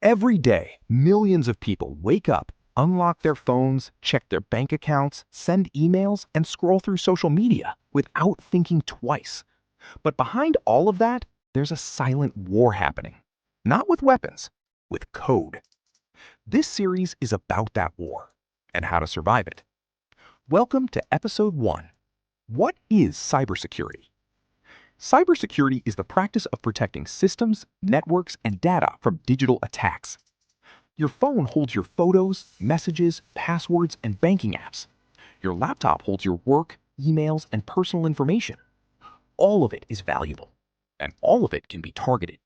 Every day, millions of people wake up, unlock their phones, check their bank accounts, send emails, and scroll through social media without thinking twice. But behind all of that, there's a silent war happening. Not with weapons, with code. This series is about that war and how to survive it. Welcome to Episode 1. What is cybersecurity? Cybersecurity is the practice of protecting systems, networks, and data from digital attacks. Your phone holds your photos, messages, passwords, and banking apps. Your laptop holds your work, emails, and personal information. All of it is valuable, and all of it can be targeted.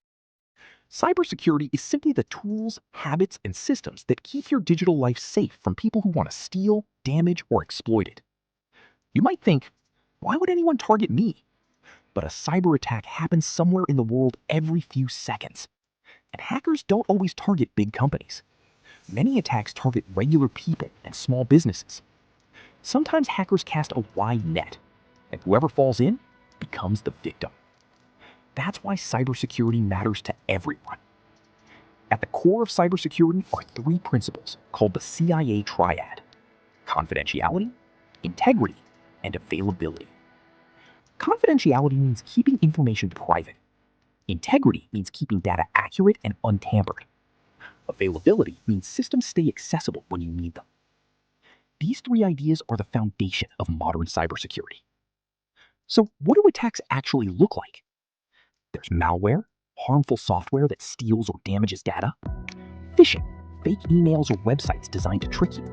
Cybersecurity is simply the tools, habits, and systems that keep your digital life safe from people who want to steal, damage, or exploit it. You might think, why would anyone target me? But a cyber attack happens somewhere in the world every few seconds. And hackers don't always target big companies. Many attacks target regular people and small businesses. Sometimes hackers cast a wide net, and whoever falls in becomes the victim. That's why cybersecurity matters to everyone. At the core of cybersecurity are three principles called the CIA triad: confidentiality, integrity, and availability. Confidentiality means keeping information private. Integrity means keeping data accurate and untampered. Availability means systems stay accessible when you need them. These three ideas are the foundation of modern cybersecurity. So, what do attacks actually look like? There's malware, harmful software that steals or damages data; phishing, fake emails or websites designed to trick you;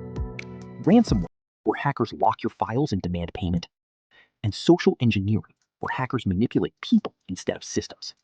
ransomware, where hackers lock your files and demand payment; and social engineering, where hackers manipulate people instead of systems.